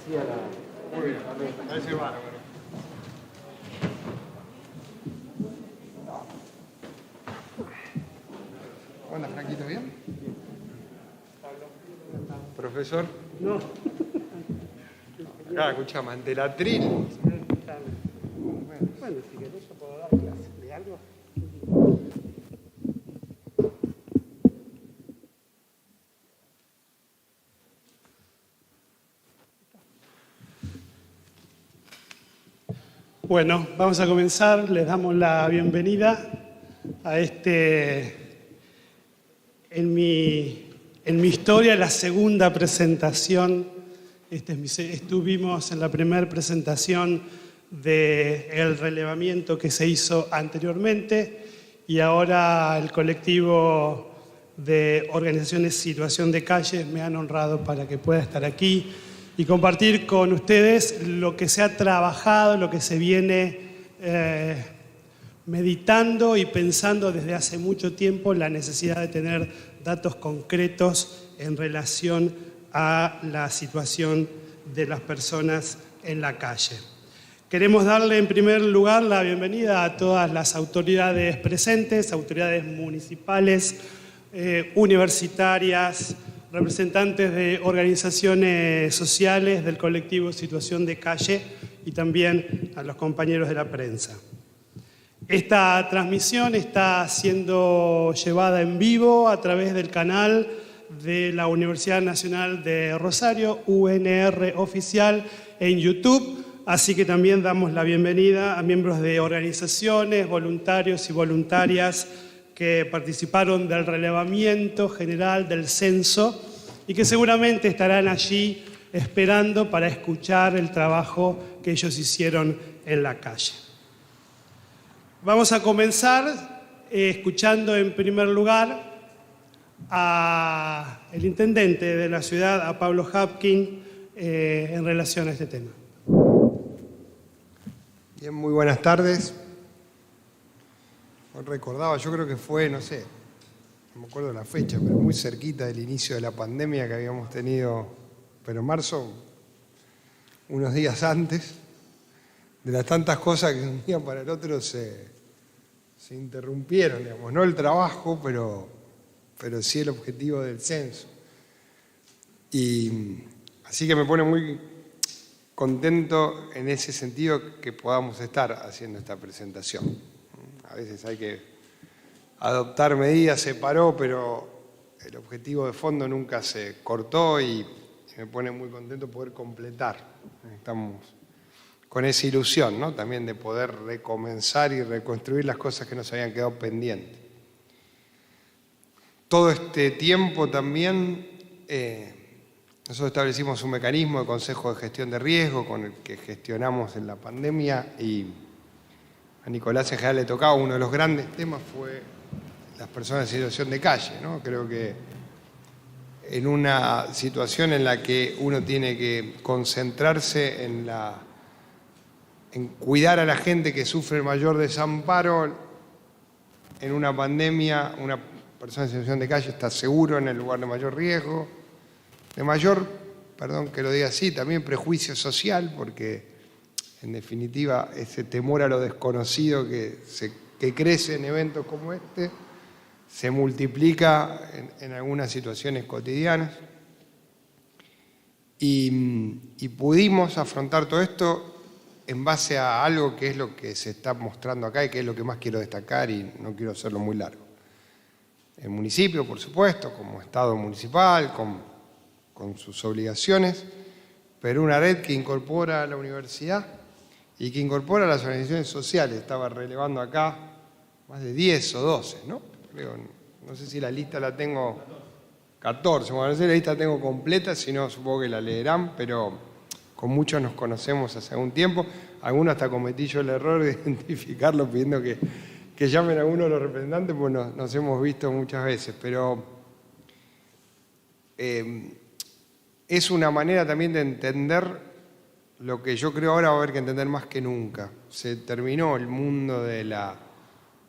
decía la... Muy bien, parece bárbaro. Hola, Franquito, ¿bien? ¿Profesor? No. Acá, escuchame, ante la atril. Bueno, si querés yo puedo dar clase de algo. Bueno, vamos a comenzar. Les damos la bienvenida a en mi historia, la segunda presentación. Estuvimos en la primera presentación del relevamiento que se hizo anteriormente y ahora el colectivo de organizaciones Situación de Calle me han honrado para que pueda estar aquí y compartir con ustedes lo que se ha trabajado, lo que se viene meditando y pensando desde hace mucho tiempo, la necesidad de tener datos concretos en relación a la situación de las personas en la calle. Queremos darle en primer lugar la bienvenida a todas las autoridades presentes, autoridades municipales, universitarias, representantes de organizaciones sociales del colectivo Situación de Calle y también a los compañeros de la prensa. Esta transmisión está siendo llevada en vivo a través del canal de la Universidad Nacional de Rosario, UNR Oficial, en YouTube, así que también damos la bienvenida a miembros de organizaciones, voluntarios y voluntarias que participaron del relevamiento general del censo y que seguramente estarán allí esperando para escuchar el trabajo que ellos hicieron en la calle. Vamos a comenzar escuchando en primer lugar al intendente de la ciudad, a Pablo Hapkin, en relación a este tema. Bien, muy buenas tardes. Recordaba, yo creo que fue, no sé, no me acuerdo la fecha, pero muy cerquita del inicio de la pandemia que habíamos tenido, pero en marzo, unos días antes, de las tantas cosas que de un día para el otro se interrumpieron, digamos, no el trabajo, pero sí el objetivo del censo. Y así que me pone muy contento en ese sentido que podamos estar haciendo esta presentación. A veces hay que adoptar medidas, se paró, pero el objetivo de fondo nunca se cortó y me pone muy contento poder completar. Estamos con esa ilusión, ¿no? También de poder recomenzar y reconstruir las cosas que nos habían quedado pendientes. Todo este tiempo también nosotros establecimos un mecanismo de consejo de gestión de riesgo con el que gestionamos en la pandemia y a Nicolás en general le tocaba. Uno de los grandes temas fue las personas en situación de calle, ¿no? Creo que en una situación en la que uno tiene que concentrarse en cuidar a la gente que sufre el mayor desamparo, en una pandemia, una persona en situación de calle está seguro en el lugar de mayor riesgo, de mayor, perdón que lo diga así, también prejuicio social, porque en definitiva ese temor a lo desconocido que crece en eventos como este, se multiplica en algunas situaciones cotidianas. Y pudimos afrontar todo esto en base a algo que es lo que se está mostrando acá y que es lo que más quiero destacar y no quiero hacerlo muy largo. El municipio, por supuesto, como Estado municipal, con sus obligaciones, pero una red que incorpora a la universidad y que incorpora a las organizaciones sociales. Estaba relevando acá más de 10 o 12, ¿no? Creo, no sé si la lista la tengo 14, bueno, no sé si la lista la tengo completa, si no supongo que la leerán, pero con muchos nos conocemos hace algún tiempo. Algunos hasta cometí yo el error de identificarlos pidiendo que llamen a alguno de los representantes, pues nos hemos visto muchas veces, pero es una manera también de entender lo que yo creo ahora va a haber que entender más que nunca. Se terminó el mundo de la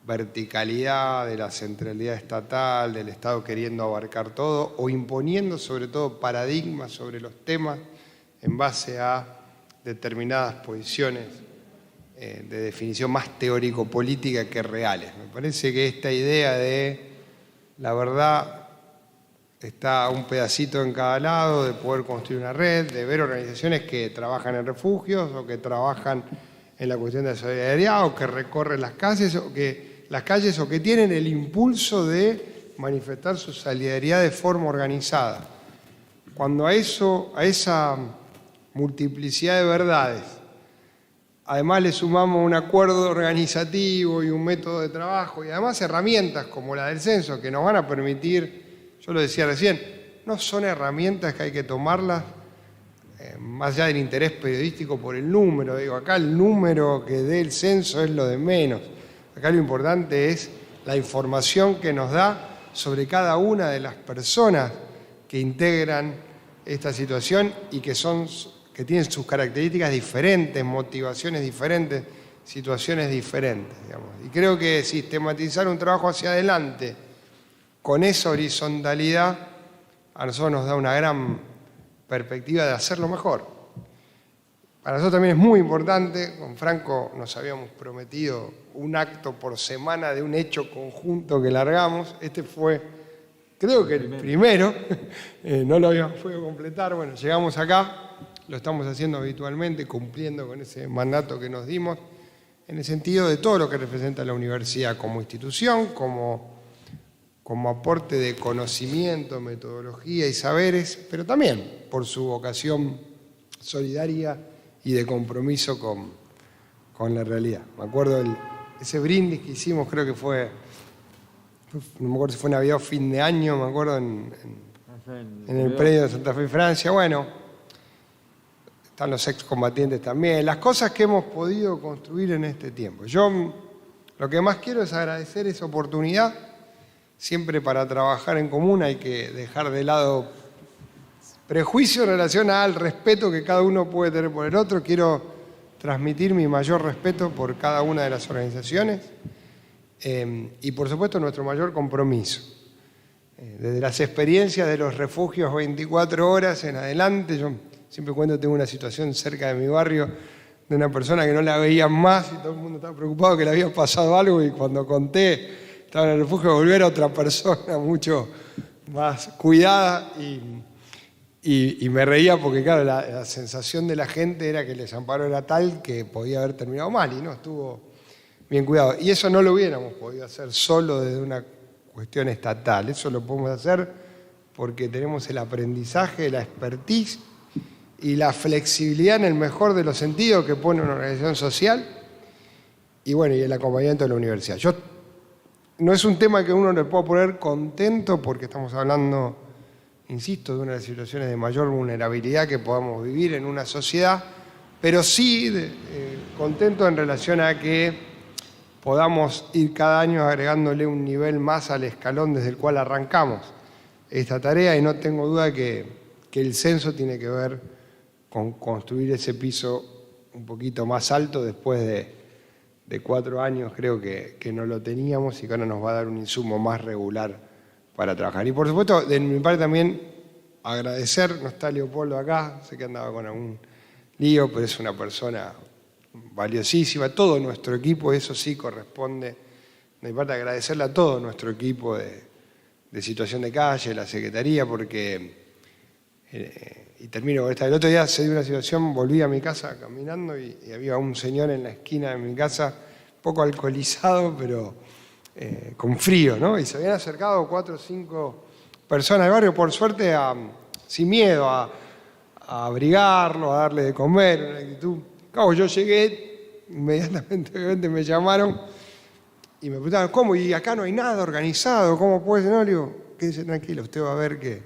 verticalidad, de la centralidad estatal, del Estado queriendo abarcar todo o imponiendo sobre todo paradigmas sobre los temas en base a determinadas posiciones de definición más teórico-política que reales. Me parece que esta idea de la verdad está un pedacito en cada lado, de poder construir una red, de ver organizaciones que trabajan en refugios o que trabajan en la cuestión de la solidaridad o que recorren las calles o que tienen el impulso de manifestar su solidaridad de forma organizada. Cuando a esa multiplicidad de verdades, además le sumamos un acuerdo organizativo y un método de trabajo y además herramientas como la del censo que nos van a permitir, yo lo decía recién, no son herramientas que hay que tomarlas más allá del interés periodístico por el número. Digo, acá el número que dé el censo es lo de menos. Acá lo importante es la información que nos da sobre cada una de las personas que integran esta situación y que tienen sus características diferentes, motivaciones diferentes, situaciones diferentes, digamos. Y creo que sistematizar un trabajo hacia adelante con esa horizontalidad a nosotros nos da una gran perspectiva de hacerlo mejor. Para nosotros también es muy importante, con Franco nos habíamos prometido un acto por semana de un hecho conjunto que largamos. Este fue, creo que el primero, no lo habíamos podido completar. Bueno, llegamos acá, lo estamos haciendo habitualmente, cumpliendo con ese mandato que nos dimos, en el sentido de todo lo que representa la universidad como institución, como aporte de conocimiento, metodología y saberes, pero también por su vocación solidaria y de compromiso con la realidad. Me acuerdo ese brindis que hicimos, creo que fue, no me acuerdo si fue Navidad o fin de año, me acuerdo, en el predio de Santa Fe, Francia. Bueno, están los excombatientes también, las cosas que hemos podido construir en este tiempo. Yo lo que más quiero es agradecer esa oportunidad. Siempre para trabajar en común hay que dejar de lado prejuicios en relación al respeto que cada uno puede tener por el otro. Quiero transmitir mi mayor respeto por cada una de las organizaciones y por supuesto nuestro mayor compromiso. Desde las experiencias de los refugios 24 horas en adelante, yo siempre cuento, tengo una situación cerca de mi barrio de una persona que no la veían más y todo el mundo estaba preocupado que le había pasado algo y cuando conté, estaba en el refugio, volver a otra persona mucho más cuidada y me reía porque, claro, la sensación de la gente era que el desamparo era tal que podía haber terminado mal y no estuvo bien cuidado. Y eso no lo hubiéramos podido hacer solo desde una cuestión estatal. Eso lo podemos hacer porque tenemos el aprendizaje, la expertise y la flexibilidad en el mejor de los sentidos que pone una organización social y, bueno, y el acompañamiento de la universidad. No es un tema que uno le pueda poner contento porque estamos hablando, insisto, de una de las situaciones de mayor vulnerabilidad que podamos vivir en una sociedad, pero sí contento en relación a que podamos ir cada año agregándole un nivel más al escalón desde el cual arrancamos esta tarea y no tengo duda que el censo tiene que ver con construir ese piso un poquito más alto después de 4 años, creo que no lo teníamos y que ahora nos va a dar un insumo más regular para trabajar. Y por supuesto, de mi parte también agradecer, no está Leopoldo acá, sé que andaba con algún lío, pero es una persona valiosísima, todo nuestro equipo, eso sí corresponde, de mi parte agradecerle a todo nuestro equipo de situación de calle, la Secretaría, porque, y termino con esta, el otro día se dio una situación, volví a mi casa caminando y había un señor en la esquina de mi casa, un poco alcoholizado, pero con frío, ¿no? Y se habían acercado 4 o 5 personas del barrio, por suerte, sin miedo, a abrigarlo, a darle de comer, una actitud. Claro, yo llegué, inmediatamente obviamente me llamaron y me preguntaban, ¿cómo? Y acá no hay nada organizado, ¿cómo puede ser? No, le digo, quédese tranquilo, usted va a ver que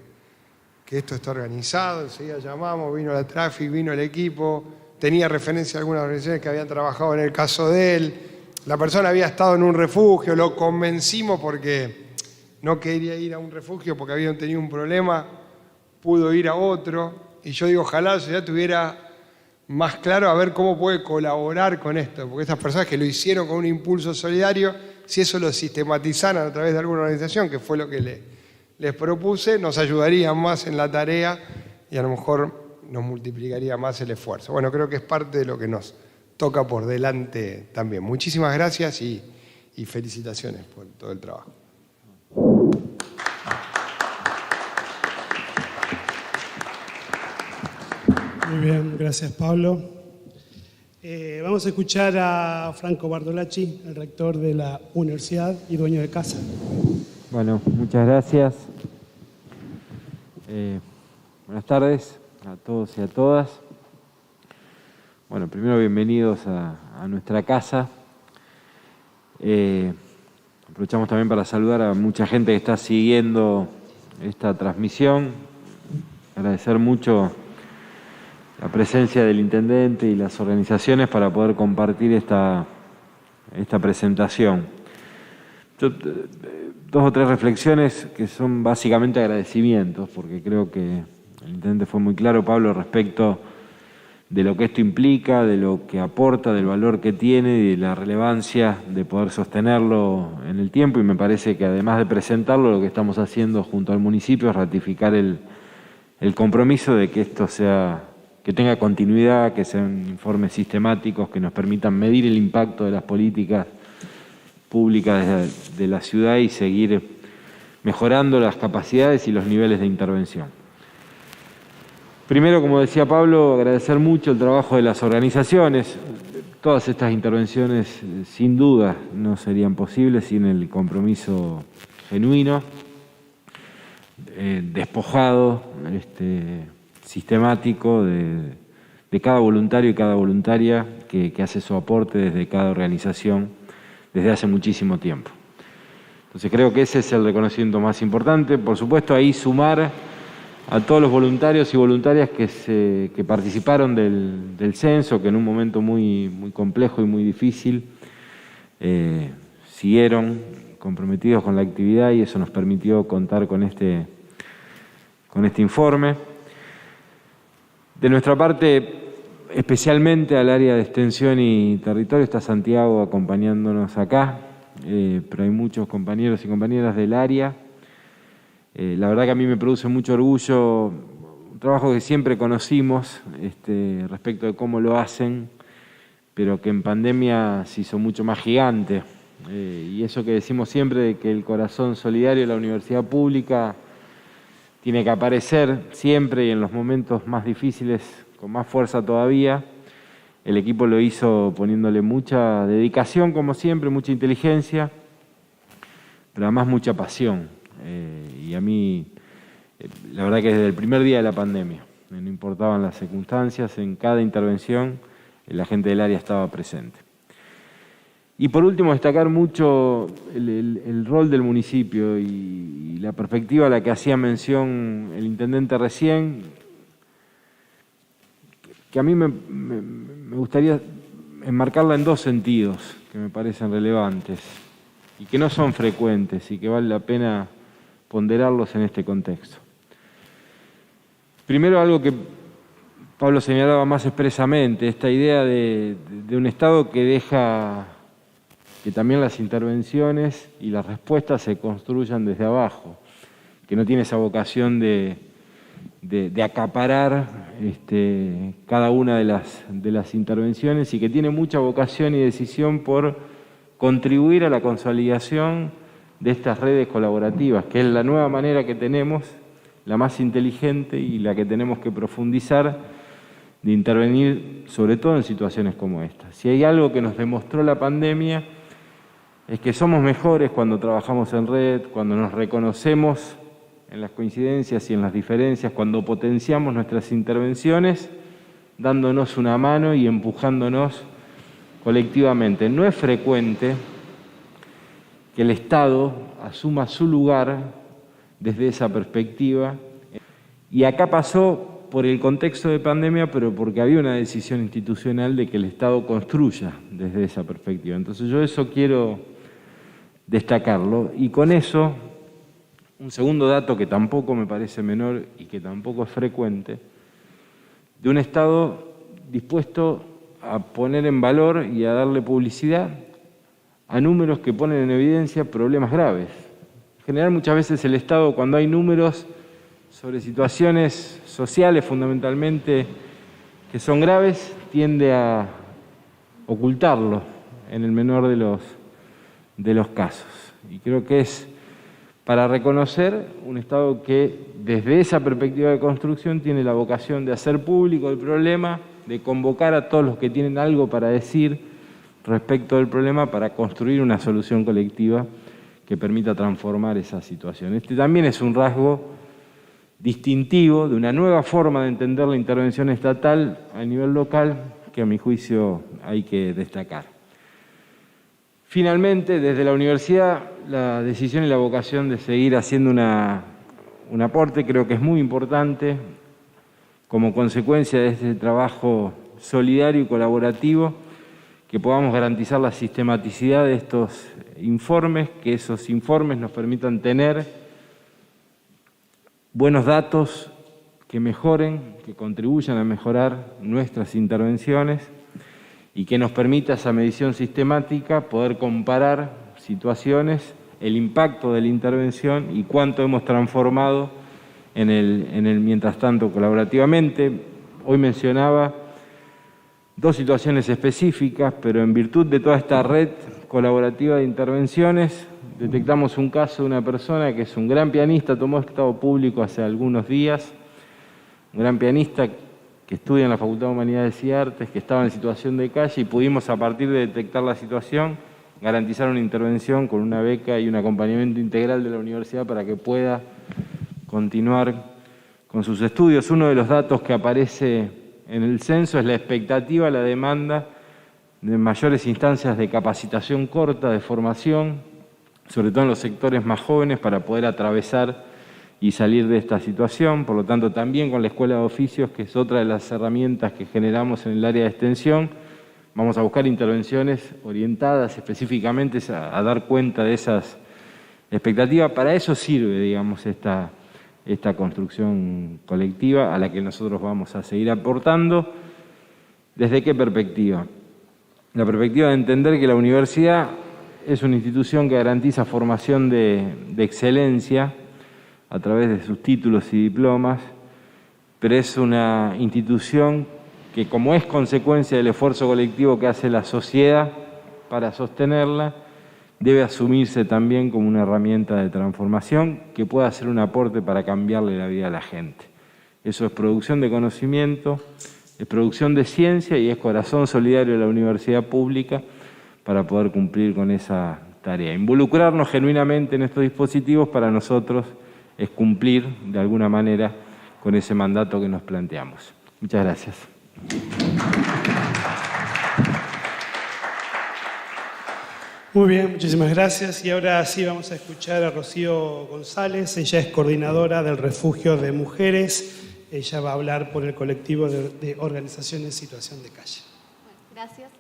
esto está organizado. Enseguida llamamos, vino la Traffic, vino el equipo, tenía referencia a algunas organizaciones que habían trabajado en el caso de él. La persona había estado en un refugio, lo convencimos porque no quería ir a un refugio porque había tenido un problema, pudo ir a otro. Y yo digo, ojalá la sociedad tuviera más claro a ver cómo puede colaborar con esto, porque estas personas que lo hicieron con un impulso solidario, si eso lo sistematizaran a través de alguna organización, que fue lo que les propuse, nos ayudarían más en la tarea y a lo mejor nos multiplicaría más el esfuerzo. Bueno, creo que es parte de lo que nos toca por delante también. Muchísimas gracias y felicitaciones por todo el trabajo. Muy bien, gracias Pablo. Vamos a escuchar a Franco Bardolacci, el rector de la universidad y dueño de casa. Bueno, muchas gracias. Buenas tardes a todos y a todas. Bueno, primero bienvenidos a nuestra casa. Aprovechamos también para saludar a mucha gente que está siguiendo esta transmisión. Agradecer mucho la presencia del intendente y las organizaciones para poder compartir esta presentación. Dos o tres reflexiones que son básicamente agradecimientos, porque creo que el intendente fue muy claro, Pablo, respecto de lo que esto implica, de lo que aporta, del valor que tiene y de la relevancia de poder sostenerlo en el tiempo. Y me parece que además de presentarlo, lo que estamos haciendo junto al municipio es ratificar el compromiso de que esto que tenga continuidad, que sean informes sistemáticos que nos permitan medir el impacto de las políticas públicas de la ciudad y seguir mejorando las capacidades y los niveles de intervención. Primero, como decía Pablo, agradecer mucho el trabajo de las organizaciones. Todas estas intervenciones, sin duda, no serían posibles sin el compromiso genuino, despojado, sistemático de cada voluntario y cada voluntaria que hace su aporte desde cada organización desde hace muchísimo tiempo. Entonces creo que ese es el reconocimiento más importante. Por supuesto, ahí sumar a todos los voluntarios y voluntarias que participaron del censo, que en un momento muy, muy complejo y muy difícil siguieron comprometidos con la actividad y eso nos permitió contar con este informe. De nuestra parte, especialmente al área de extensión y territorio, está Santiago acompañándonos acá, pero hay muchos compañeros y compañeras del área. La verdad que a mí me produce mucho orgullo, un trabajo que siempre conocimos respecto de cómo lo hacen, pero que en pandemia se hizo mucho más gigante. Y eso que decimos siempre de que el corazón solidario de la universidad pública tiene que aparecer siempre y en los momentos más difíciles con más fuerza todavía. El equipo lo hizo poniéndole mucha dedicación, como siempre, mucha inteligencia, pero además mucha pasión. Y a mí, la verdad que desde el primer día de la pandemia, no importaban las circunstancias, en cada intervención la gente del área estaba presente. Y por último, destacar mucho el rol del municipio y la perspectiva a la que hacía mención el intendente recién, que a mí me gustaría enmarcarla en dos sentidos que me parecen relevantes y que no son frecuentes y que vale la pena ponderarlos en este contexto. Primero, algo que Pablo señalaba más expresamente, esta idea de un Estado que deja que también las intervenciones y las respuestas se construyan desde abajo, que no tiene esa vocación de acaparar cada una de las intervenciones y que tiene mucha vocación y decisión por contribuir a la consolidación de estas redes colaborativas, que es la nueva manera que tenemos, la más inteligente y la que tenemos que profundizar de intervenir, sobre todo en situaciones como esta. Si hay algo que nos demostró la pandemia, es que somos mejores cuando trabajamos en red, cuando nos reconocemos en las coincidencias y en las diferencias, cuando potenciamos nuestras intervenciones, dándonos una mano y empujándonos colectivamente. No es frecuente que el Estado asuma su lugar desde esa perspectiva. Y acá pasó por el contexto de pandemia, pero porque había una decisión institucional de que el Estado construya desde esa perspectiva. Entonces yo eso quiero destacarlo. Y con eso, un segundo dato que tampoco me parece menor y que tampoco es frecuente, de un Estado dispuesto a poner en valor y a darle publicidad a números que ponen en evidencia problemas graves. En general, muchas veces el Estado, cuando hay números, sobre situaciones sociales fundamentalmente que son graves, tiende a ocultarlo en el menor de los casos. Y creo que es para reconocer un Estado que desde esa perspectiva de construcción tiene la vocación de hacer público el problema, de convocar a todos los que tienen algo para decir respecto del problema para construir una solución colectiva que permita transformar esa situación. Este también es un rasgo distintivo de una nueva forma de entender la intervención estatal a nivel local que a mi juicio hay que destacar. Finalmente, desde la universidad, la decisión y la vocación de seguir haciendo un aporte creo que es muy importante como consecuencia de este trabajo solidario y colaborativo, que podamos garantizar la sistematicidad de estos informes, que esos informes nos permitan tener buenos datos que mejoren, que contribuyan a mejorar nuestras intervenciones y que nos permita esa medición sistemática, poder comparar situaciones, el impacto de la intervención y cuánto hemos transformado en el mientras tanto colaborativamente. Hoy mencionaba dos situaciones específicas, pero en virtud de toda esta red colaborativa de intervenciones, detectamos un caso de una persona que es un gran pianista, tomó estado público hace algunos días, un gran pianista que estudia en la Facultad de Humanidades y Artes, que estaba en situación de calle y pudimos, a partir de detectar la situación, garantizar una intervención con una beca y un acompañamiento integral de la universidad para que pueda continuar con sus estudios. Uno de los datos que aparece en el censo es la expectativa, la demanda de mayores instancias de capacitación corta, de formación, sobre todo en los sectores más jóvenes, para poder atravesar y salir de esta situación. Por lo tanto, también con la Escuela de Oficios, que es otra de las herramientas que generamos en el área de extensión, vamos a buscar intervenciones orientadas específicamente a dar cuenta de esas expectativas. Para eso sirve, digamos, esta construcción colectiva a la que nosotros vamos a seguir aportando. ¿Desde qué perspectiva? La perspectiva de entender que la universidad es una institución que garantiza formación de excelencia a través de sus títulos y diplomas, pero es una institución que, como es consecuencia del esfuerzo colectivo que hace la sociedad para sostenerla, debe asumirse también como una herramienta de transformación que pueda hacer un aporte para cambiarle la vida a la gente. Eso es producción de conocimiento, es producción de ciencia y es corazón solidario de la universidad pública para poder cumplir con esa tarea. Involucrarnos genuinamente en estos dispositivos para nosotros es cumplir de alguna manera con ese mandato que nos planteamos. Muchas gracias. Muy bien, muchísimas gracias. Y ahora sí vamos a escuchar a Rocío González. Ella es coordinadora del Refugio de Mujeres. Ella va a hablar por el colectivo de organizaciones en situación de calle. Gracias.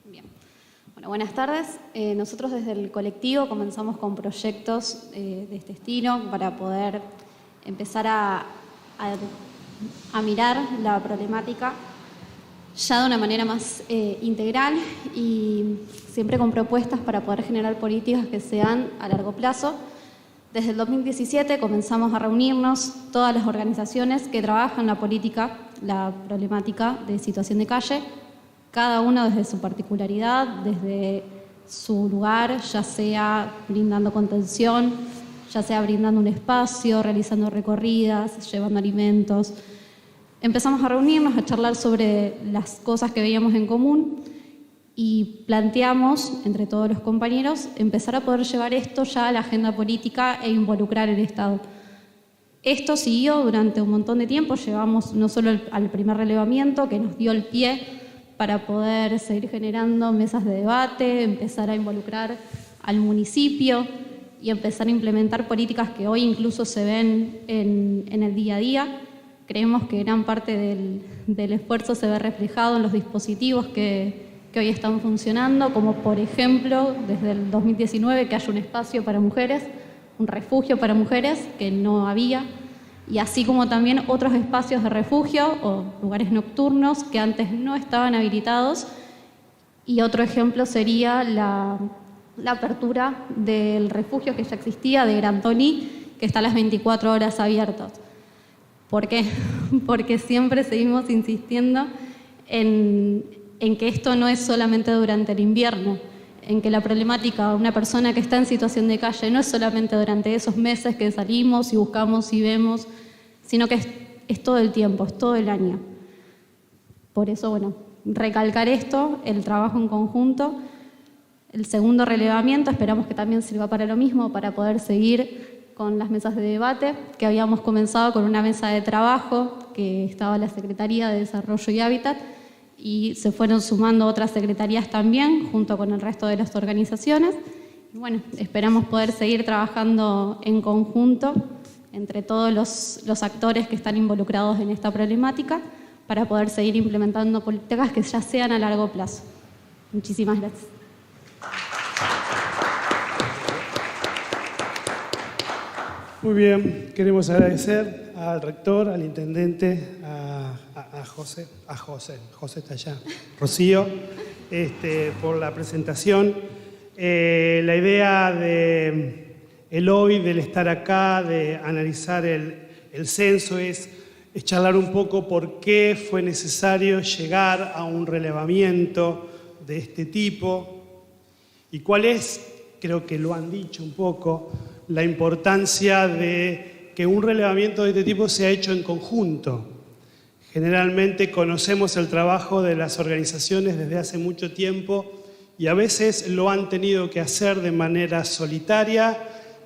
Bien. Bueno, buenas tardes. Nosotros desde el colectivo comenzamos con proyectos de este estilo para poder empezar a mirar la problemática ya de una manera más integral y siempre con propuestas para poder generar políticas que sean a largo plazo. Desde el 2017 comenzamos a reunirnos todas las organizaciones que trabajan la problemática de situación de calle, cada uno desde su particularidad, desde su lugar, ya sea brindando contención, ya sea brindando un espacio, realizando recorridas, llevando alimentos. Empezamos a reunirnos, a charlar sobre las cosas que veíamos en común y planteamos, entre todos los compañeros, empezar a poder llevar esto ya a la agenda política e involucrar el Estado. Esto siguió durante un montón de tiempo, llegamos no solo al primer relevamiento que nos dio el pie para poder seguir generando mesas de debate, empezar a involucrar al municipio y empezar a implementar políticas que hoy incluso se ven en el día a día. Creemos que gran parte del esfuerzo se ve reflejado en los dispositivos que hoy están funcionando, como por ejemplo, desde el 2019 que haya un espacio para mujeres, un refugio para mujeres que no había, y así como también otros espacios de refugio o lugares nocturnos que antes no estaban habilitados. Y otro ejemplo sería la apertura del refugio que ya existía de Gran Tolí, que está a las 24 horas abierto. ¿Por qué? Porque siempre seguimos insistiendo en que esto no es solamente durante el invierno, en que la problemática de una persona que está en situación de calle no es solamente durante esos meses que salimos y buscamos y vemos, sino que es todo el tiempo, es todo el año. Por eso, bueno, recalcar esto, el trabajo en conjunto. El segundo relevamiento esperamos que también sirva para lo mismo, para poder seguir con las mesas de debate, que habíamos comenzado con una mesa de trabajo que estaba la Secretaría de Desarrollo y Hábitat, y se fueron sumando otras secretarías también, junto con el resto de las organizaciones. Y bueno, esperamos poder seguir trabajando en conjunto entre todos los actores que están involucrados en esta problemática para poder seguir implementando políticas que ya sean a largo plazo. Muchísimas gracias. Muy bien, queremos agradecer al rector, al intendente, a José está allá, Rocío, por la presentación. La idea del hoy, del estar acá, de analizar el censo, es charlar un poco por qué fue necesario llegar a un relevamiento de este tipo y cuál es, creo que lo han dicho un poco, la importancia de que un relevamiento de este tipo sea hecho en conjunto. Generalmente conocemos el trabajo de las organizaciones desde hace mucho tiempo y a veces lo han tenido que hacer de manera solitaria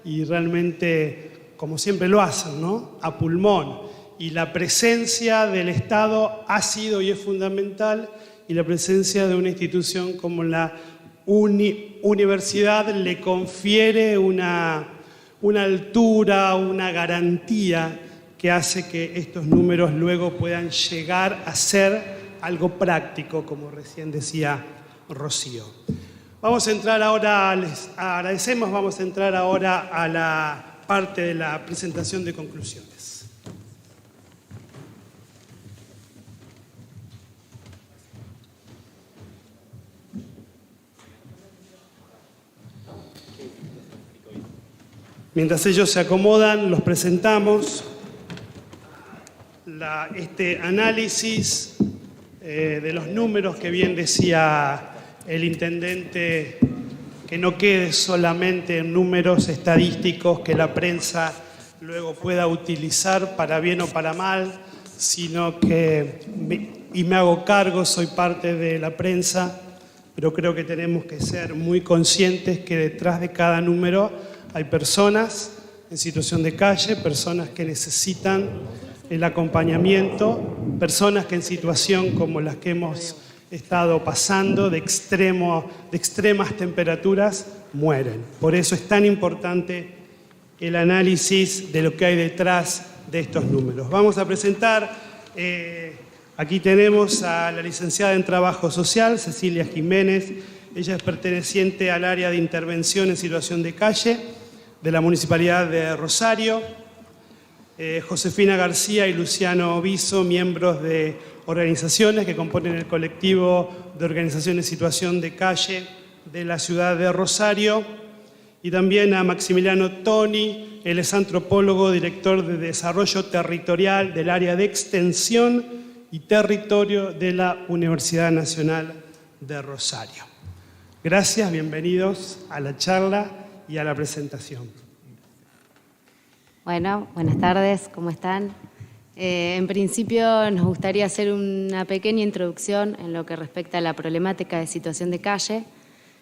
y realmente, como siempre lo hacen, ¿no?, a pulmón. Y la presencia del Estado ha sido y es fundamental, y la presencia de una institución como la universidad le confiere una altura, una garantía que hace que estos números luego puedan llegar a ser algo práctico, como recién decía Rocío. Vamos a entrar ahora, les agradecemos, vamos a entrar ahora a la parte de la presentación de conclusiones. Mientras ellos se acomodan, los presentamos. Este análisis de los números que bien decía el intendente, que no quede solamente en números estadísticos que la prensa luego pueda utilizar para bien o para mal, sino que, y me hago cargo, soy parte de la prensa, pero creo que tenemos que ser muy conscientes que detrás de cada número hay personas en situación de calle, personas que necesitan el acompañamiento, personas que en situación como las que hemos estado pasando, de extremas temperaturas, mueren. Por eso es tan importante el análisis de lo que hay detrás de estos números. Vamos a presentar, aquí tenemos a la licenciada en Trabajo Social, Cecilia Jiménez. Ella es perteneciente al área de intervención en situación de calle de la Municipalidad de Rosario. Josefina García y Luciano Viso, miembros de organizaciones que componen el colectivo de organizaciones en situación de calle de la ciudad de Rosario. Y también a Maximiliano Toni, él es antropólogo, director de Desarrollo Territorial del área de Extensión y Territorio de la Universidad Nacional de Rosario. Gracias, bienvenidos a la charla y a la presentación. Bueno, buenas tardes, ¿cómo están? En principio nos gustaría hacer una pequeña introducción en lo que respecta a la problemática de situación de calle,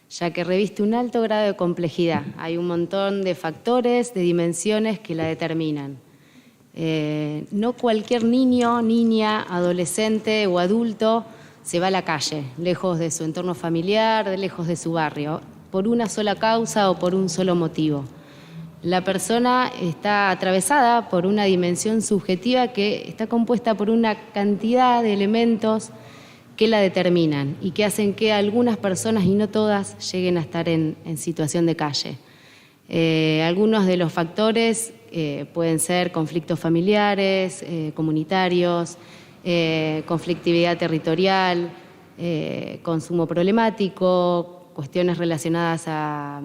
ya que reviste un alto grado de complejidad. Hay un montón de factores, de dimensiones que la determinan. No cualquier niño, niña, adolescente o adulto se va a la calle, lejos de su entorno familiar, lejos de su barrio, por una sola causa o por un solo motivo. La persona está atravesada por una dimensión subjetiva que está compuesta por una cantidad de elementos que la determinan y que hacen que algunas personas, y no todas, lleguen a estar en situación de calle. Algunos de los factores pueden ser conflictos familiares, comunitarios, conflictividad territorial, consumo problemático, cuestiones relacionadas a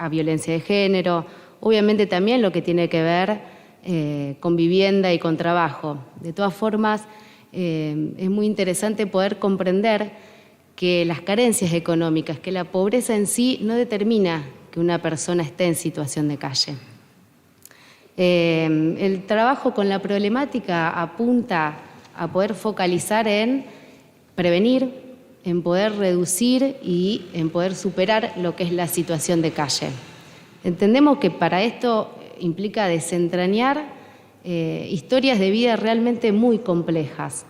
violencia de género, obviamente también lo que tiene que ver con vivienda y con trabajo. De todas formas, es muy interesante poder comprender que las carencias económicas, que la pobreza en sí no determina que una persona esté en situación de calle. El trabajo con la problemática apunta a poder focalizar en prevenir, en poder reducir y en poder superar lo que es la situación de calle. Entendemos que para esto implica desentrañar historias de vida realmente muy complejas.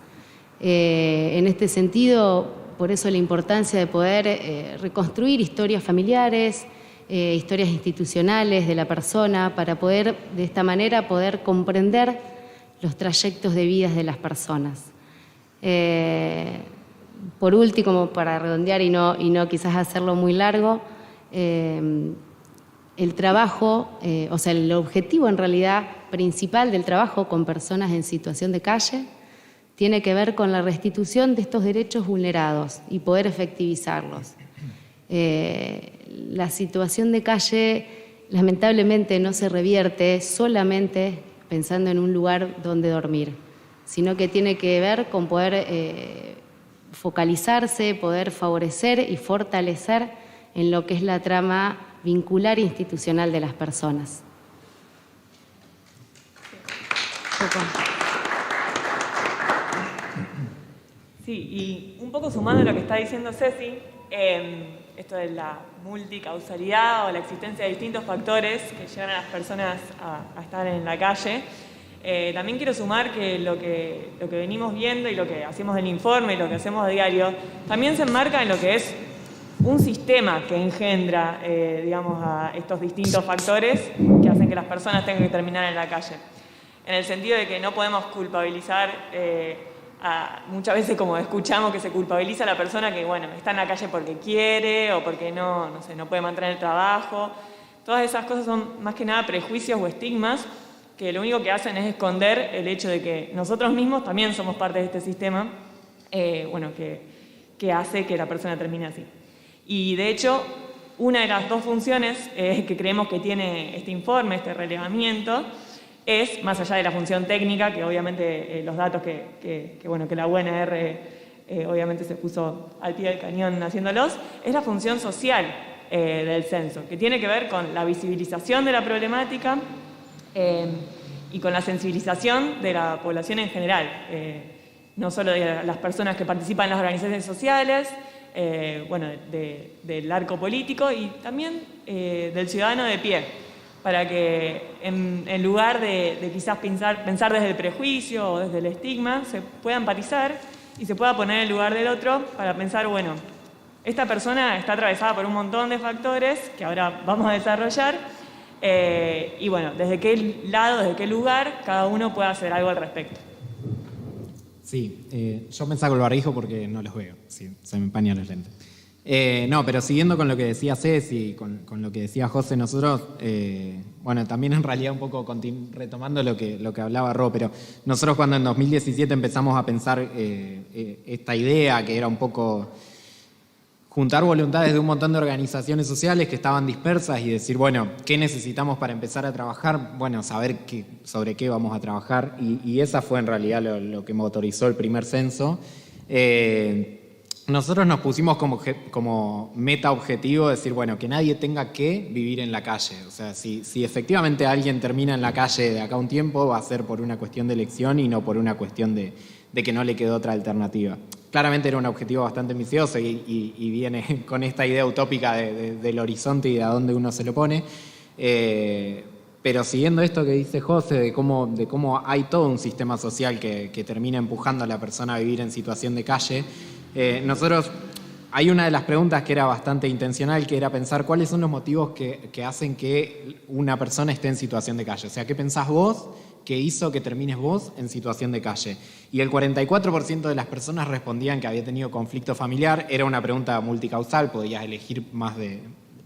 En este sentido, por eso la importancia de poder reconstruir historias familiares, historias institucionales de la persona, para poder, de esta manera, poder comprender los trayectos de vidas de las personas. Por último, para redondear y no quizás hacerlo muy largo, el trabajo, o sea, el objetivo en realidad principal del trabajo con personas en situación de calle tiene que ver con la restitución de estos derechos vulnerados y poder efectivizarlos. La situación de calle lamentablemente no se revierte solamente pensando en un lugar donde dormir, sino que tiene que ver con poder focalizarse, poder favorecer y fortalecer en lo que es la trama vincular institucional de las personas. Sí, y un poco sumando lo que está diciendo Ceci, esto de la multicausalidad o la existencia de distintos factores que llevan a las personas a estar en la calle, también quiero sumar que lo que venimos viendo y lo que hacemos del informe y lo que hacemos a diario, también se enmarca en lo que es un sistema que engendra, digamos, a estos distintos factores que hacen que las personas tengan que terminar en la calle. En el sentido de que no podemos culpabilizar, muchas veces como escuchamos que se culpabiliza a la persona que, bueno, está en la calle porque quiere o porque no puede mantener el trabajo. Todas esas cosas son más que nada prejuicios o estigmas que lo único que hacen es esconder el hecho de que nosotros mismos también somos parte de este sistema, que hace que la persona termine así. Y de hecho, una de las dos funciones que creemos que tiene este informe, este relevamiento, es, más allá de la función técnica, que obviamente los datos que la UNR obviamente se puso al pie del cañón haciéndolos, es la función social del censo, que tiene que ver con la visibilización de la problemática y con la sensibilización de la población en general, no solo de las personas que participan en las organizaciones sociales, del arco político y también del ciudadano de pie, para que en lugar de quizás pensar desde el prejuicio o desde el estigma, se pueda empatizar y se pueda poner en el lugar del otro para pensar, bueno, esta persona está atravesada por un montón de factores que ahora vamos a desarrollar y bueno, desde qué lado, desde qué lugar, cada uno puede hacer algo al respecto. Sí, yo me saco el barbijo porque no los veo, sí, se me empañan los lentes. No, pero siguiendo con lo que decía Ceci, con lo que decía José, nosotros, también en realidad un poco retomando lo que hablaba Ro, pero nosotros cuando en 2017 empezamos a pensar esta idea que era un poco juntar voluntades de un montón de organizaciones sociales que estaban dispersas y decir, bueno, ¿qué necesitamos para empezar a trabajar? Bueno, saber sobre qué vamos a trabajar y esa fue en realidad lo que motorizó el primer censo. Nosotros nos pusimos como meta objetivo decir, bueno, que nadie tenga que vivir en la calle. O sea, si efectivamente alguien termina en la calle de acá a un tiempo, va a ser por una cuestión de elección y no por una cuestión de que no le quedó otra alternativa. Claramente era un objetivo bastante ambicioso y viene con esta idea utópica del horizonte y de a dónde uno se lo pone. Pero siguiendo esto que dice José, de cómo hay todo un sistema social que termina empujando a la persona a vivir en situación de calle, nosotros, hay una de las preguntas que era bastante intencional, que era pensar cuáles son los motivos que hacen que una persona esté en situación de calle. O sea, ¿qué pensás vos que hizo que termines vos en situación de calle? Y el 44% de las personas respondían que había tenido conflicto familiar. Era una pregunta multicausal, podías elegir más de...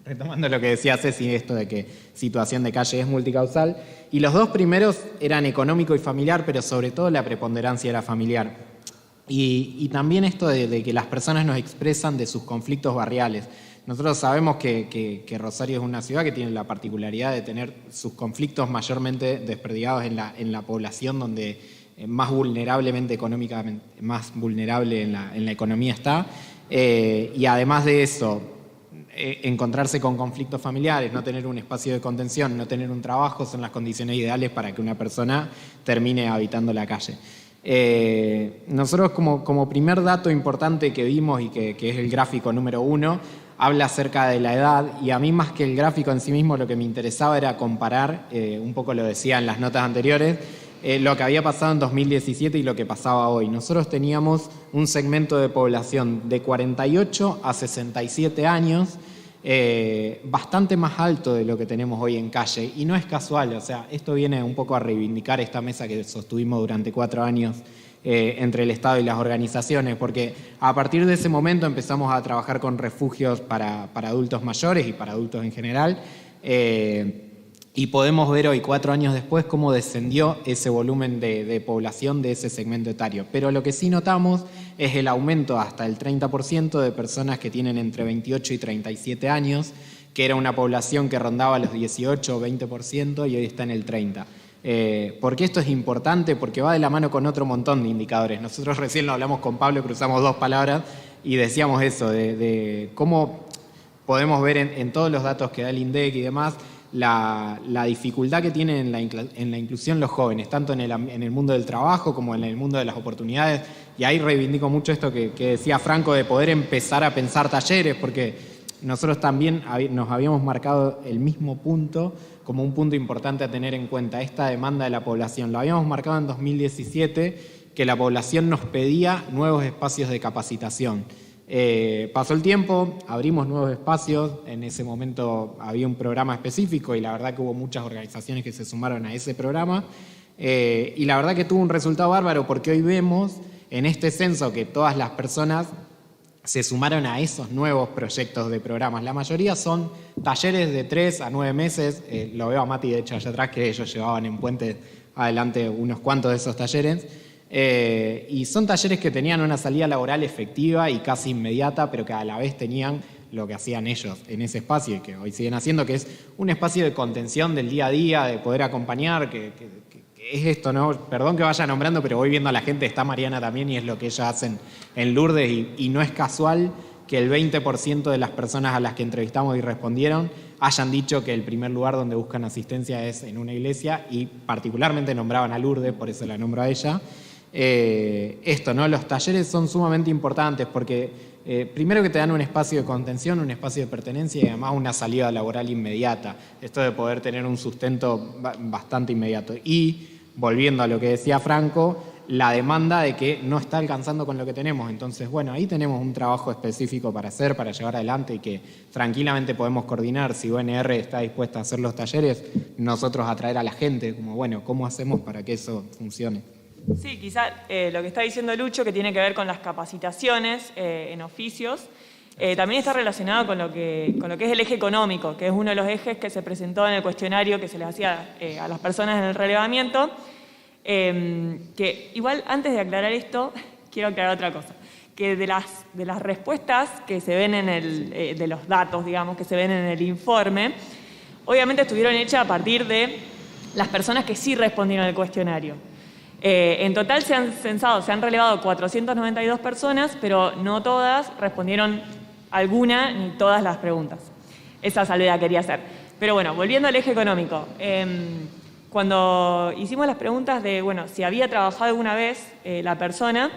Retomando lo que decía Ceci, esto de que situación de calle es multicausal. Y los dos primeros eran económico y familiar, pero sobre todo la preponderancia era familiar. Y también esto de que las personas nos expresan de sus conflictos barriales. nosotros sabemos que Rosario es una ciudad que tiene la particularidad de tener sus conflictos mayormente desperdigados en la población donde más vulnerablemente económicamente, más vulnerable en la economía está. Y además de eso, encontrarse con conflictos familiares, no tener un espacio de contención, no tener un trabajo, son las condiciones ideales para que una persona termine habitando la calle. Nosotros como primer dato importante que vimos y que es el gráfico número 1, habla acerca de la edad, y a mí más que el gráfico en sí mismo lo que me interesaba era comparar, un poco lo decía en las notas anteriores, lo que había pasado en 2017 y lo que pasaba hoy. Nosotros teníamos un segmento de población de 48 a 67 años, bastante más alto de lo que tenemos hoy en calle, y no es casual, o sea, esto viene un poco a reivindicar esta mesa que sostuvimos durante 4 años entre el Estado y las organizaciones, porque a partir de ese momento empezamos a trabajar con refugios para adultos mayores y para adultos en general, y podemos ver hoy, 4 años después, cómo descendió ese volumen de población de ese segmento etario. Pero lo que sí notamos es el aumento hasta el 30% de personas que tienen entre 28 y 37 años, que era una población que rondaba los 18 o 20% y hoy está en el 30%. ¿Por qué esto es importante? Porque va de la mano con otro montón de indicadores. Nosotros recién lo hablamos con Pablo, cruzamos 2 palabras y decíamos eso, de cómo podemos ver en todos los datos que da el INDEC y demás, la dificultad que tienen en la inclusión los jóvenes, tanto en el mundo del trabajo como en el mundo de las oportunidades. Y ahí reivindico mucho esto que decía Franco, de poder empezar a pensar talleres, porque nosotros también nos habíamos marcado el mismo punto como un punto importante a tener en cuenta, esta demanda de la población. Lo habíamos marcado en 2017, que la población nos pedía nuevos espacios de capacitación. Pasó el tiempo, abrimos nuevos espacios, en ese momento había un programa específico y la verdad que hubo muchas organizaciones que se sumaron a ese programa, y la verdad que tuvo un resultado bárbaro, porque hoy vemos en este censo que todas las personas se sumaron a esos nuevos proyectos de programas. La mayoría son talleres de 3 a 9 meses, lo veo a Mati de hecho allá atrás, que ellos llevaban en Puente adelante unos cuantos de esos talleres. Y son talleres que tenían una salida laboral efectiva y casi inmediata, pero que a la vez tenían lo que hacían ellos en ese espacio y que hoy siguen haciendo, que es un espacio de contención del día a día, de poder acompañar, que es esto, ¿no? Perdón que vaya nombrando, pero voy viendo a la gente, está Mariana también, y es lo que ellos hacen en Lourdes, y no es casual que el 20% de las personas a las que entrevistamos y respondieron hayan dicho que el primer lugar donde buscan asistencia es en una iglesia, y particularmente nombraban a Lourdes, por eso la nombro a ella. Esto, ¿no? Los talleres son sumamente importantes porque primero que te dan un espacio de contención, un espacio de pertenencia y además una salida laboral inmediata. Esto de poder tener un sustento bastante inmediato. Y volviendo a lo que decía Franco, la demanda de que no está alcanzando con lo que tenemos. Entonces, bueno, ahí tenemos un trabajo específico para hacer, para llevar adelante, y que tranquilamente podemos coordinar. Si UNR está dispuesta a hacer los talleres, nosotros atraer a la gente, como bueno, ¿cómo hacemos para que eso funcione? Sí, quizá lo que está diciendo Lucho, que tiene que ver con las capacitaciones en oficios, también está relacionado con lo que es el eje económico, que es uno de los ejes que se presentó en el cuestionario que se les hacía a las personas en el relevamiento. Que igual, antes de aclarar esto, quiero aclarar otra cosa, que de las respuestas que se ven de los datos, digamos, que se ven en el informe, obviamente estuvieron hechas a partir de las personas que sí respondieron al cuestionario. En total se han relevado 492 personas, pero no todas respondieron alguna ni todas las preguntas. Esa salvedad quería hacer. Pero bueno, volviendo al eje económico. Cuando hicimos las preguntas de, bueno, si había trabajado alguna vez la persona,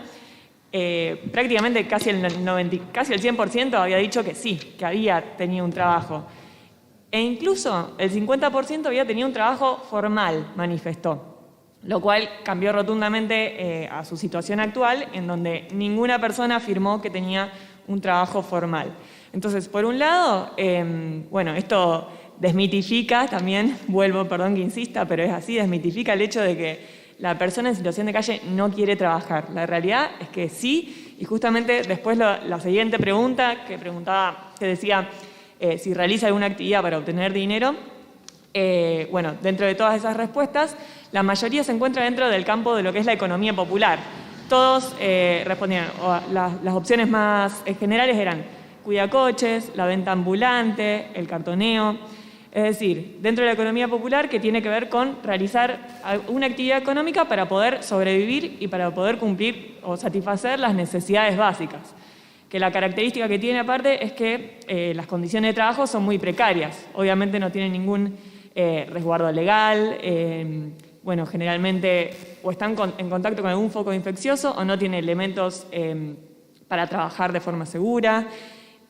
prácticamente casi el 100% había dicho que sí, que había tenido un trabajo. E incluso el 50% había tenido un trabajo formal, manifestó. Lo cual cambió rotundamente a su situación actual, en donde ninguna persona afirmó que tenía un trabajo formal. Entonces, por un lado, bueno, esto desmitifica también, perdón que insista, pero es así, desmitifica el hecho de que la persona en situación de calle no quiere trabajar. La realidad es que sí, y justamente después la siguiente pregunta, que decía si realiza alguna actividad para obtener dinero, bueno, dentro de todas esas respuestas, la mayoría se encuentra dentro del campo de lo que es la economía popular. Todos respondieron, las opciones más generales eran cuidacoches, la venta ambulante, el cartoneo. Es decir, dentro de la economía popular que tiene que ver con realizar una actividad económica para poder sobrevivir y para poder cumplir o satisfacer las necesidades básicas. Que la característica que tiene aparte es que las condiciones de trabajo son muy precarias. Obviamente no tienen ningún resguardo legal, bueno, generalmente o están en contacto con algún foco infeccioso o no tienen elementos para trabajar de forma segura.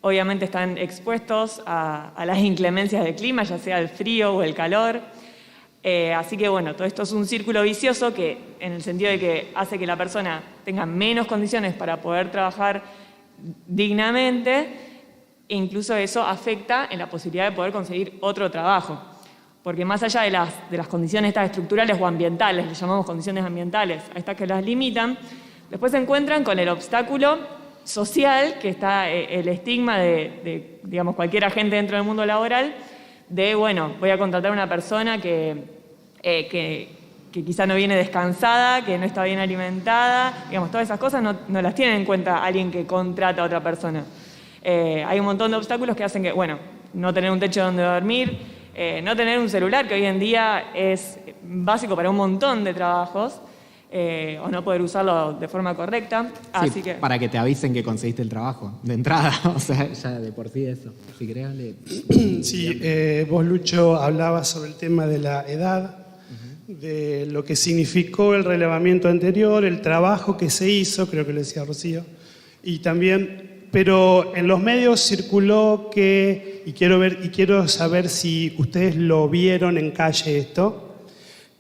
Obviamente están expuestos a las inclemencias del clima, ya sea el frío o el calor. Así que bueno, todo esto es un círculo vicioso que, en el sentido de que hace que la persona tenga menos condiciones para poder trabajar dignamente, e incluso eso afecta en la posibilidad de poder conseguir otro trabajo. Porque más allá de las condiciones estas estructurales o ambientales, le llamamos condiciones ambientales, a estas que las limitan, después se encuentran con el obstáculo social, que está el estigma de digamos, cualquier agente dentro del mundo laboral, de, bueno, voy a contratar a una persona que quizá no viene descansada, que no está bien alimentada, digamos, todas esas cosas no las tiene en cuenta alguien que contrata a otra persona. Hay un montón de obstáculos que hacen que, bueno, no tener un techo donde dormir, no tener un celular, que hoy en día es básico para un montón de trabajos, o no poder usarlo de forma correcta. Sí, así que... para que te avisen que conseguiste el trabajo, de entrada, o sea, ya de por sí eso. Si querés, dale. Sí, vos, Lucho, hablabas sobre el tema de la edad, de lo que significó el relevamiento anterior, el trabajo que se hizo, creo que lo decía Rocío, y también, pero en los medios circuló que, y quiero saber si ustedes lo vieron en calle esto,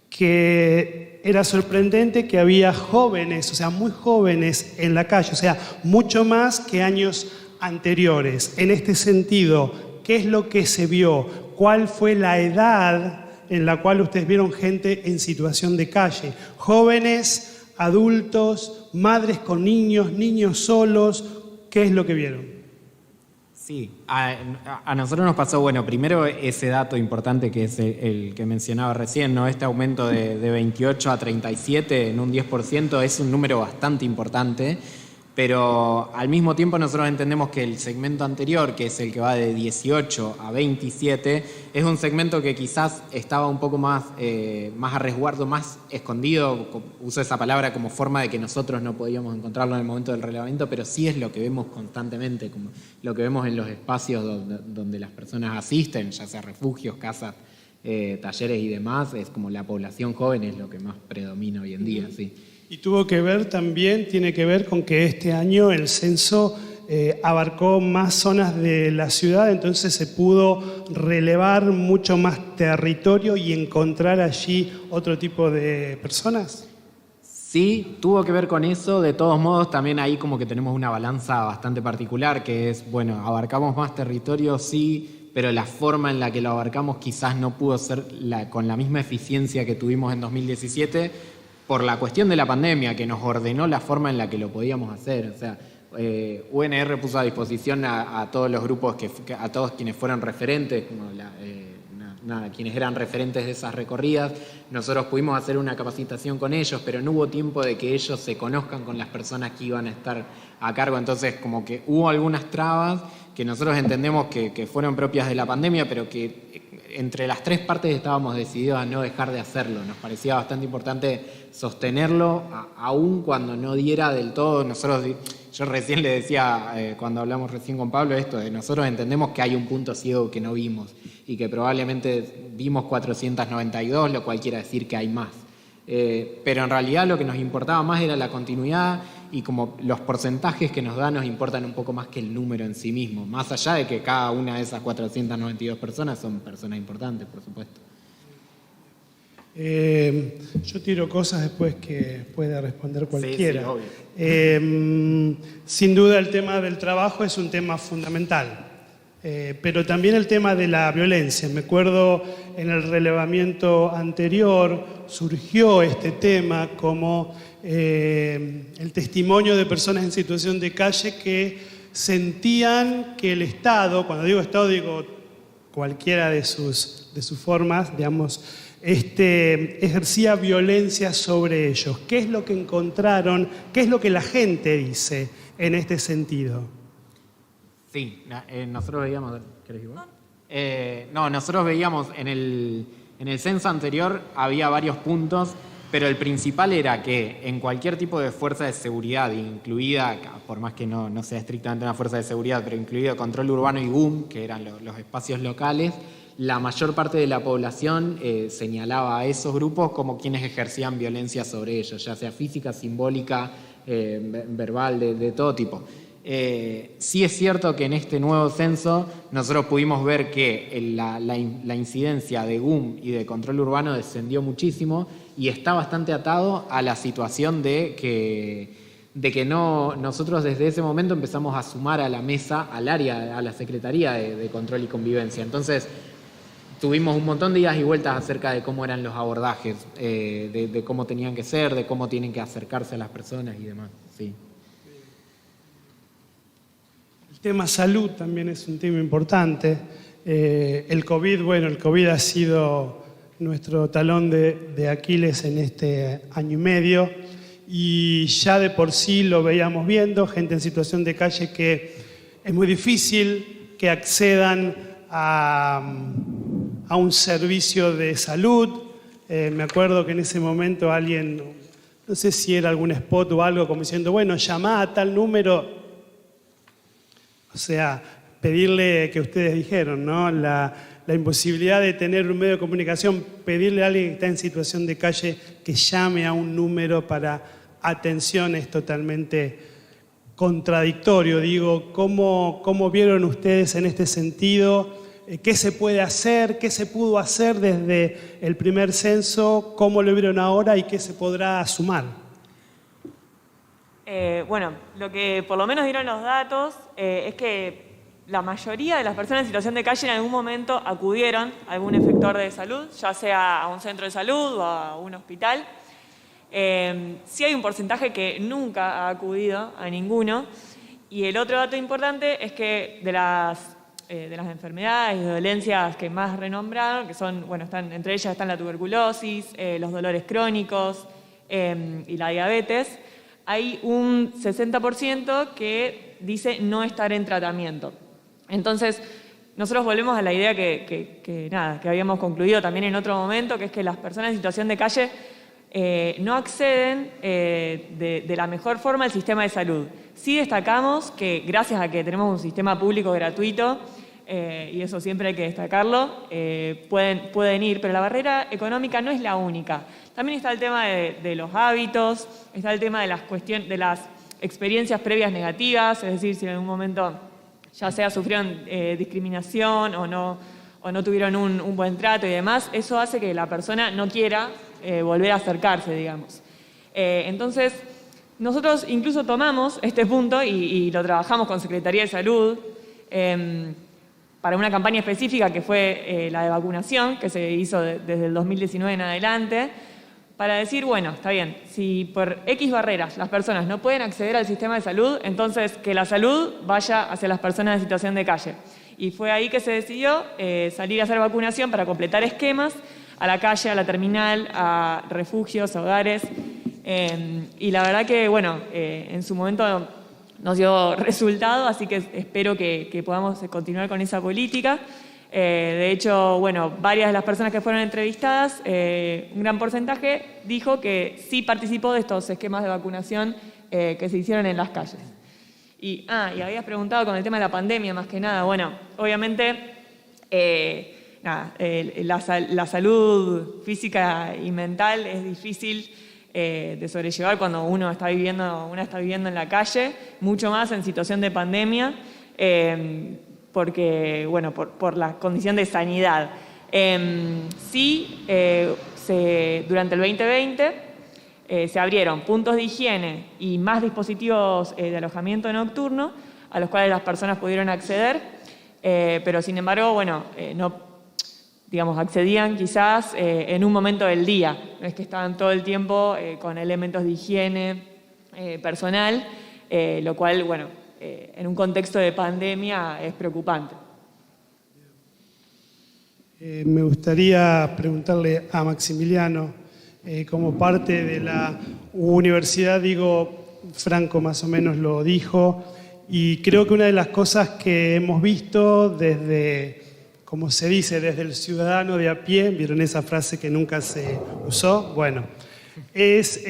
que era sorprendente que había jóvenes, o sea, muy jóvenes en la calle, o sea, mucho más que años anteriores. En este sentido, ¿qué es lo que se vio? ¿Cuál fue la edad en la cual ustedes vieron gente en situación de calle? Jóvenes, adultos, madres con niños, niños solos, ¿qué es lo que vieron? Sí, a nosotros nos pasó, bueno, primero ese dato importante que es el que mencionaba recién, ¿no? Este aumento de 28 a 37 en un 10% es un número bastante importante, pero al mismo tiempo nosotros entendemos que el segmento anterior, que es el que va de 18 a 27, es un segmento que quizás estaba un poco más a resguardo, más escondido, uso esa palabra como forma de que nosotros no podíamos encontrarlo en el momento del relevamiento, pero sí es lo que vemos constantemente, como lo que vemos en los espacios donde las personas asisten, ya sea refugios, casas, talleres y demás, es como la población joven es lo que más predomina hoy en día, sí. Y tiene que ver con que este año el censo abarcó más zonas de la ciudad, entonces se pudo relevar mucho más territorio y encontrar allí otro tipo de personas. Sí, tuvo que ver con eso. De todos modos, también ahí como que tenemos una balanza bastante particular, que es, bueno, abarcamos más territorio, sí, pero la forma en la que lo abarcamos quizás no pudo ser con la misma eficiencia que tuvimos en 2017, por la cuestión de la pandemia, que nos ordenó la forma en la que lo podíamos hacer. O sea, UNR puso a disposición a todos los grupos, a todos quienes fueron referentes, como quienes eran referentes de esas recorridas. Nosotros pudimos hacer una capacitación con ellos, pero no hubo tiempo de que ellos se conozcan con las personas que iban a estar a cargo. Entonces, como que hubo algunas trabas que nosotros entendemos que fueron propias de la pandemia, pero que entre las tres partes estábamos decididos a no dejar de hacerlo. Nos parecía bastante importante sostenerlo, aún cuando no diera del todo. Yo recién le decía, cuando hablamos recién con Pablo, esto de nosotros entendemos que hay un punto ciego que no vimos y que probablemente vimos 492, lo cual quiere decir que hay más. Pero en realidad lo que nos importaba más era la continuidad, y como los porcentajes que nos da nos importan un poco más que el número en sí mismo, más allá de que cada una de esas 492 personas son personas importantes, por supuesto. Yo tiro cosas después que pueda responder cualquiera. Sí, obvio. Sin duda el tema del trabajo es un tema fundamental, pero también el tema de la violencia. Me acuerdo en el relevamiento anterior surgió este tema como el testimonio de personas en situación de calle que sentían que el Estado, cuando digo Estado digo cualquiera de sus formas, digamos, ejercía violencia sobre ellos. ¿Qué es lo que encontraron? ¿Qué es lo que la gente dice en este sentido? Sí, nosotros veíamos... ¿Querés ir vos? No, nosotros veíamos en el censo anterior había varios puntos, pero el principal era que en cualquier tipo de fuerza de seguridad, incluida, por más que no sea estrictamente una fuerza de seguridad, pero incluido control urbano y GUM, que eran los espacios locales, la mayor parte de la población señalaba a esos grupos como quienes ejercían violencia sobre ellos, ya sea física, simbólica, verbal, de todo tipo. Sí es cierto que en este nuevo censo nosotros pudimos ver que la incidencia de GUM y de control urbano descendió muchísimo y está bastante atado a la situación de que nosotros desde ese momento empezamos a sumar a la mesa, al área, a la Secretaría de Control y Convivencia. Entonces tuvimos un montón de idas y vueltas acerca de cómo eran los abordajes, de cómo tenían que ser, de cómo tienen que acercarse a las personas y demás. Sí. El tema salud también es un tema importante. El COVID ha sido nuestro talón de Aquiles en este año y medio y ya de por sí lo veíamos viendo, gente en situación de calle que es muy difícil que accedan a un servicio de salud. Me acuerdo que en ese momento alguien, no sé si era algún spot o algo, como diciendo, bueno, llamá a tal número. O sea, pedirle, que ustedes dijeron, ¿no? La imposibilidad de tener un medio de comunicación, pedirle a alguien que está en situación de calle que llame a un número para atención es totalmente contradictorio. Digo, ¿cómo vieron ustedes en este sentido? ¿Qué se puede hacer? ¿Qué se pudo hacer desde el primer censo? ¿Cómo lo vieron ahora y qué se podrá sumar? Bueno, lo que por lo menos dieron los datos es que la mayoría de las personas en situación de calle en algún momento acudieron a algún efector de salud, ya sea a un centro de salud o a un hospital. Sí hay un porcentaje que nunca ha acudido a ninguno. Y el otro dato importante es que de las enfermedades y dolencias que más renombraron, que son, bueno, entre ellas están la tuberculosis, los dolores crónicos y la diabetes, hay un 60% que dice no estar en tratamiento. Entonces, nosotros volvemos a la idea que habíamos concluido también en otro momento, que es que las personas en situación de calle no acceden de la mejor forma al sistema de salud. Sí destacamos que gracias a que tenemos un sistema público gratuito, y eso siempre hay que destacarlo, pueden ir, pero la barrera económica no es la única. También está el tema de los hábitos, está el tema de las experiencias previas negativas, es decir, si en algún momento ya sea sufrieron discriminación o no tuvieron un buen trato y demás, eso hace que la persona no quiera volver a acercarse, digamos. Entonces, nosotros incluso tomamos este punto y lo trabajamos con Secretaría de Salud para una campaña específica que fue la de vacunación, que se hizo desde el 2019 en adelante, para decir, bueno, está bien, si por X barreras las personas no pueden acceder al sistema de salud, entonces que la salud vaya hacia las personas en situación de calle. Y fue ahí que se decidió salir a hacer vacunación para completar esquemas a la calle, a la terminal, a refugios, a hogares. Y la verdad que, bueno, en su momento nos dio resultado, así que espero que podamos continuar con esa política. De hecho, bueno, varias de las personas que fueron entrevistadas, un gran porcentaje dijo que sí participó de estos esquemas de vacunación que se hicieron en las calles. Y habías preguntado con el tema de la pandemia, más que nada. Bueno, obviamente, la salud física y mental es difícil de sobrellevar cuando uno está viviendo en la calle, mucho más en situación de pandemia. Porque, bueno, por la condición de sanidad. Durante el 2020 se abrieron puntos de higiene y más dispositivos de alojamiento nocturno a los cuales las personas pudieron acceder, pero sin embargo, bueno, accedían quizás en un momento del día, no es que estaban todo el tiempo con elementos de higiene personal, lo cual, bueno, en un contexto de pandemia es preocupante. Me gustaría preguntarle a Maximiliano, como parte de la universidad, digo, Franco más o menos lo dijo, Y creo que una de las cosas que hemos visto desde, como se dice, desde el ciudadano de a pie, ¿vieron esa frase que nunca se usó? Bueno, es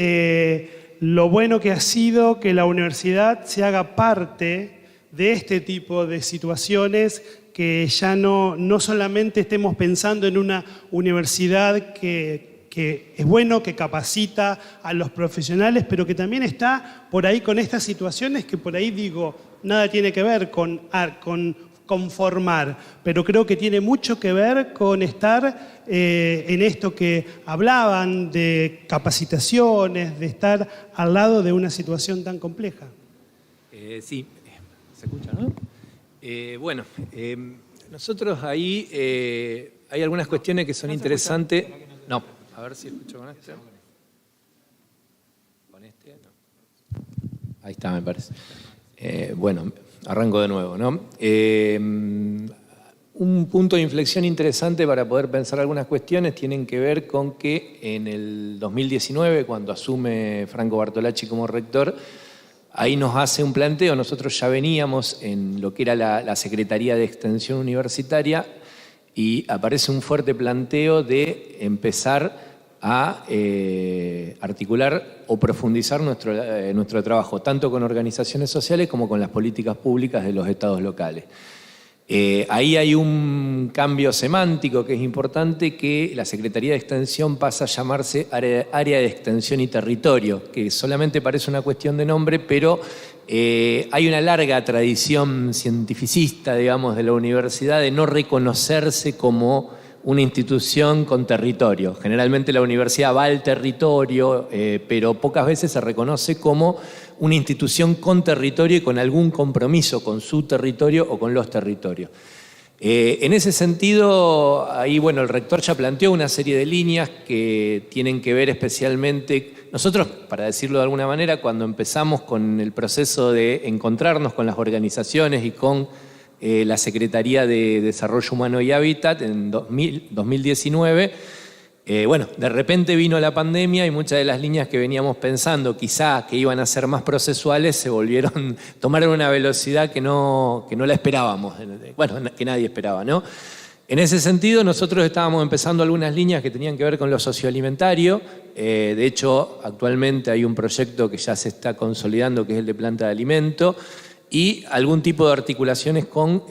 lo bueno que ha sido que la universidad se haga parte de este tipo de situaciones, que ya no solamente estemos pensando en una universidad que es bueno, que capacita a los profesionales, pero que también está por ahí con estas situaciones que por ahí digo, nada tiene que ver con formar, pero creo que tiene mucho que ver con estar en esto que hablaban de capacitaciones, de estar al lado de una situación tan compleja. Sí, se escucha, ¿no? Bueno, nosotros ahí hay algunas cuestiones que son interesantes. No, a ver si escucho con este. Con este, no. Ahí está, me parece. Bueno, arranco de nuevo, ¿no? Un punto de inflexión interesante para poder pensar algunas cuestiones tienen que ver con que en el 2019, cuando asume Franco Bartolacci como rector, ahí nos hace un planteo. Nosotros ya veníamos en lo que era la Secretaría de Extensión Universitaria y aparece un fuerte planteo de empezar a articular o profundizar nuestro trabajo, tanto con organizaciones sociales como con las políticas públicas de los estados locales. Ahí hay un cambio semántico que es importante, que la Secretaría de Extensión pasa a llamarse Área de Extensión y Territorio, que solamente parece una cuestión de nombre, pero hay una larga tradición cientificista, digamos, de la universidad de no reconocerse como una institución con territorio. Generalmente la universidad va al territorio, pero pocas veces se reconoce como una institución con territorio y con algún compromiso con su territorio o con los territorios. En ese sentido, ahí bueno, el rector ya planteó una serie de líneas que tienen que ver especialmente. Nosotros, para decirlo de alguna manera, cuando empezamos con el proceso de encontrarnos con las organizaciones y con la Secretaría de Desarrollo Humano y Hábitat en 2019, bueno, de repente vino la pandemia y muchas de las líneas que veníamos pensando quizá que iban a ser más procesuales tomaron una velocidad que no la esperábamos, bueno, que nadie esperaba, ¿no? En ese sentido, nosotros estábamos empezando algunas líneas que tenían que ver con lo socioalimentario. De hecho, actualmente hay un proyecto que ya se está consolidando, que es el de planta de alimento, y algún tipo de articulaciones con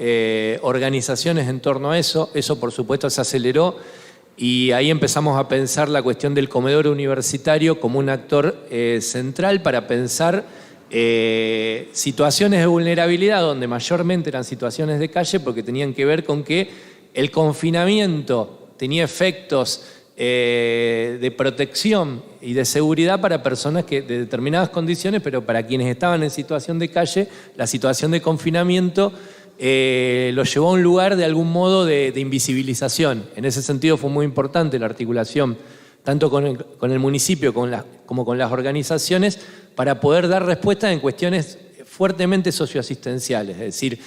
organizaciones en torno a eso. Eso, por supuesto, se aceleró. Y ahí empezamos a pensar la cuestión del comedor universitario como un actor central para pensar situaciones de vulnerabilidad, donde mayormente eran situaciones de calle, porque tenían que ver con que el confinamiento tenía efectos de protección y de seguridad para personas de determinadas condiciones, pero para quienes estaban en situación de calle, la situación de confinamiento lo llevó a un lugar de algún modo de invisibilización. En ese sentido fue muy importante la articulación tanto con el municipio como con las organizaciones para poder dar respuesta en cuestiones fuertemente socioasistenciales. Es decir,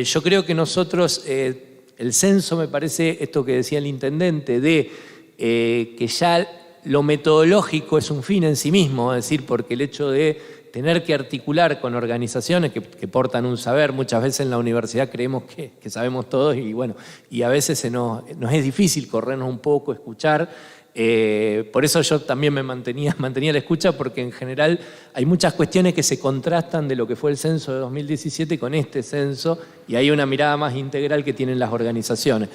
yo creo que nosotros, el censo me parece esto que decía el intendente, de que ya lo metodológico es un fin en sí mismo, es decir, porque el hecho de tener que articular con organizaciones que portan un saber. Muchas veces en la universidad creemos que sabemos todos y bueno, y a veces nos es difícil corrernos un poco, escuchar. Por eso yo también me mantenía la escucha, porque en general hay muchas cuestiones que se contrastan de lo que fue el censo de 2017 con este censo, y hay una mirada más integral que tienen las organizaciones.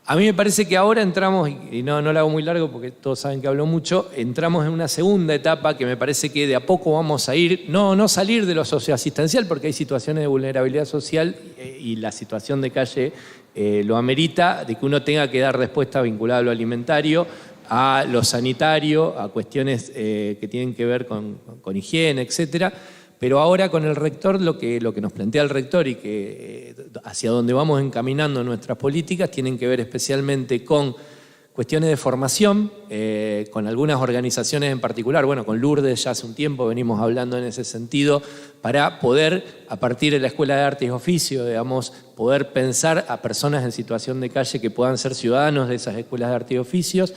A mí me parece que ahora entramos, y no lo hago muy largo porque todos saben que hablo mucho, entramos en una segunda etapa que me parece que de a poco vamos a ir, no salir de lo socioasistencial, porque hay situaciones de vulnerabilidad social y la situación de calle lo amerita, de que uno tenga que dar respuesta vinculada a lo alimentario, a lo sanitario, a cuestiones que tienen que ver con higiene, etcétera. Pero ahora con el rector, lo que nos plantea el rector y que hacia donde vamos encaminando nuestras políticas tienen que ver especialmente con cuestiones de formación, con algunas organizaciones en particular. Bueno, con Lourdes ya hace un tiempo venimos hablando en ese sentido, para poder, a partir de la Escuela de Artes y Oficios, digamos, poder pensar a personas en situación de calle que puedan ser ciudadanos de esas escuelas de Artes y Oficios.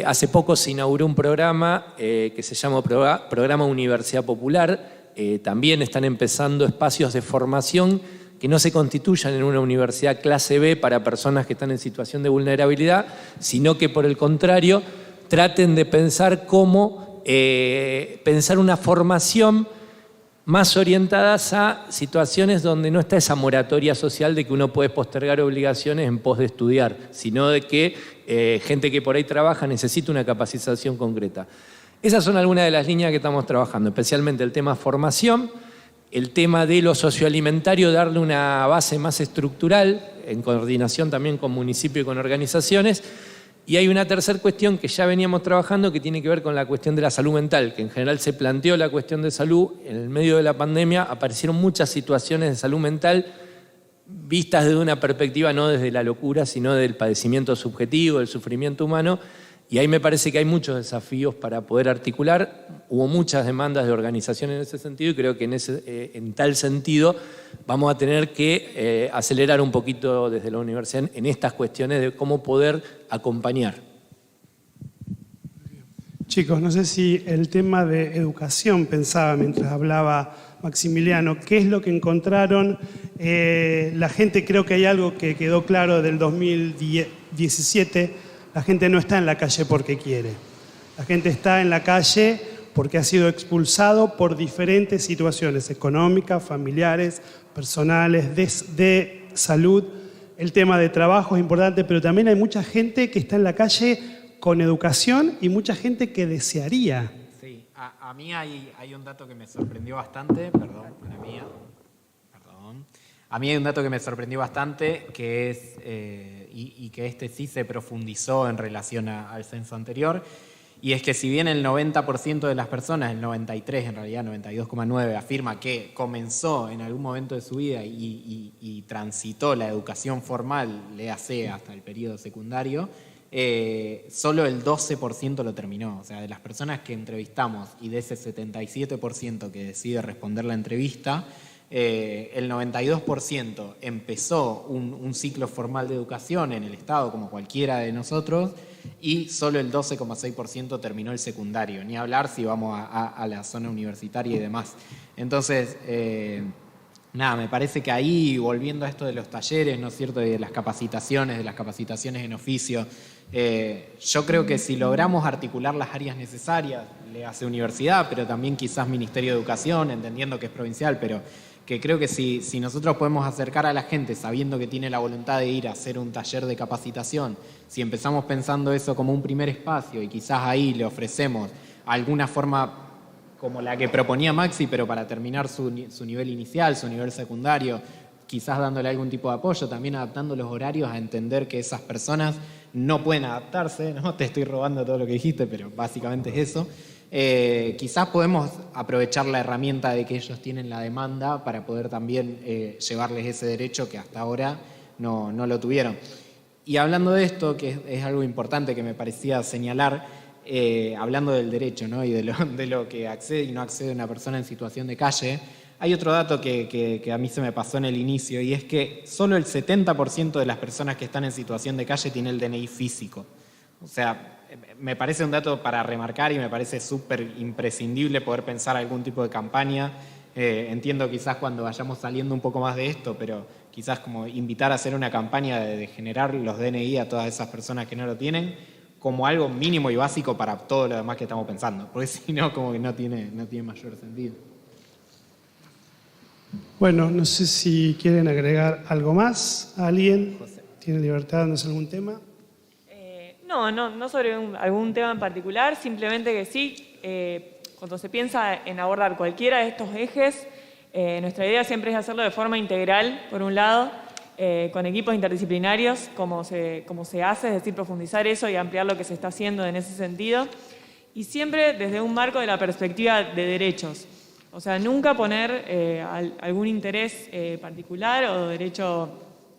Hace poco se inauguró un programa que se llama Programa Universidad Popular, también están empezando espacios de formación que no se constituyan en una universidad clase B para personas que están en situación de vulnerabilidad, sino que por el contrario traten de pensar cómo pensar una formación más orientadas a situaciones donde no está esa moratoria social de que uno puede postergar obligaciones en pos de estudiar, sino de que gente que por ahí trabaja necesita una capacitación concreta. Esas son algunas de las líneas que estamos trabajando, especialmente el tema formación, el tema de lo socioalimentario, darle una base más estructural, en coordinación también con municipios y con organizaciones. Y hay una tercera cuestión que ya veníamos trabajando que tiene que ver con la cuestión de la salud mental, que en general se planteó la cuestión de salud. En el medio de la pandemia aparecieron muchas situaciones de salud mental vistas desde una perspectiva no desde la locura, sino del padecimiento subjetivo, del sufrimiento humano. Y ahí me parece que hay muchos desafíos para poder articular. Hubo muchas demandas de organizaciones en ese sentido y creo que en tal sentido vamos a tener que acelerar un poquito desde la universidad en estas cuestiones de cómo poder acompañar. Chicos, no sé si el tema de educación, pensaba mientras hablaba Maximiliano, ¿qué es lo que encontraron? La gente, creo que hay algo que quedó claro del 2017, la gente no está en la calle porque quiere. La gente está en la calle porque ha sido expulsado por diferentes situaciones económicas, familiares, personales, de salud. El tema de trabajo es importante, pero también hay mucha gente que está en la calle con educación y mucha gente que desearía. Sí, a mí hay un dato que me sorprendió bastante, perdón, para mí. A mí hay un dato que me sorprendió bastante, que es, y que sí se profundizó en relación al censo anterior, y es que si bien el 90% de las personas, el 93%, en realidad 92,9%, afirma que comenzó en algún momento de su vida y transitó la educación formal, léase hasta el periodo secundario, solo el 12% lo terminó. O sea, de las personas que entrevistamos y de ese 77% que decide responder la entrevista, el 92% empezó un ciclo formal de educación en el Estado, como cualquiera de nosotros, y solo el 12,6% terminó el secundario. Ni hablar si vamos a la zona universitaria y demás. Entonces, nada, me parece que ahí, volviendo a esto de los talleres, ¿no es cierto?, de las capacitaciones en oficio, yo creo que si logramos articular las áreas necesarias, le hace universidad, pero también quizás Ministerio de Educación, entendiendo que es provincial, pero que creo que si nosotros podemos acercar a la gente sabiendo que tiene la voluntad de ir a hacer un taller de capacitación, si empezamos pensando eso como un primer espacio y quizás ahí le ofrecemos alguna forma como la que proponía Maxi, pero para terminar su nivel inicial, su nivel secundario, quizás dándole algún tipo de apoyo, también adaptando los horarios a entender que esas personas no pueden adaptarse, ¿no? Te estoy robando todo lo que dijiste, pero básicamente es eso. Quizás podemos aprovechar la herramienta de que ellos tienen la demanda para poder también llevarles ese derecho que hasta ahora no lo tuvieron. Y hablando de esto, que es algo importante que me parecía señalar, hablando del derecho, ¿no?, y de lo que accede y no accede una persona en situación de calle, hay otro dato que a mí se me pasó en el inicio, y es que solo el 70% de las personas que están en situación de calle tiene el DNI físico. O sea, me parece un dato para remarcar y me parece súper imprescindible poder pensar algún tipo de campaña. Entiendo quizás cuando vayamos saliendo un poco más de esto, pero quizás como invitar a hacer una campaña de generar los DNI a todas esas personas que no lo tienen, como algo mínimo y básico para todo lo demás que estamos pensando, porque si no, como que no tiene mayor sentido. Bueno, no sé si quieren agregar algo más. ¿Alguien tiene libertad de darnos algún tema? No sobre algún tema en particular, simplemente que sí, cuando se piensa en abordar cualquiera de estos ejes, nuestra idea siempre es hacerlo de forma integral, por un lado, con equipos interdisciplinarios, como se hace, es decir, profundizar eso y ampliar lo que se está haciendo en ese sentido, y siempre desde un marco de la perspectiva de derechos. O sea, nunca poner algún interés particular o derecho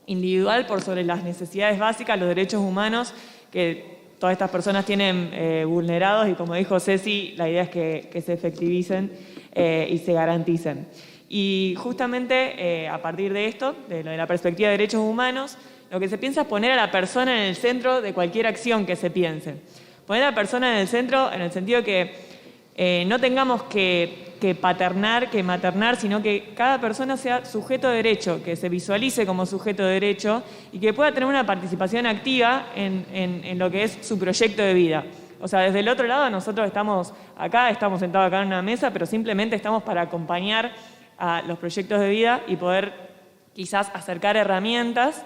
individual por sobre las necesidades básicas, los derechos humanos que todas estas personas tienen vulnerados, y como dijo Ceci, la idea es que se efectivicen y se garanticen. Y justamente a partir de esto, de lo de la perspectiva de derechos humanos, lo que se piensa es poner a la persona en el centro de cualquier acción que se piense. Poner a la persona en el centro en el sentido que no tengamos que paternar, que maternar, sino que cada persona sea sujeto de derecho, que se visualice como sujeto de derecho y que pueda tener una participación activa en lo que es su proyecto de vida. O sea, desde el otro lado nosotros estamos sentados acá en una mesa, pero simplemente estamos para acompañar a los proyectos de vida y poder quizás acercar herramientas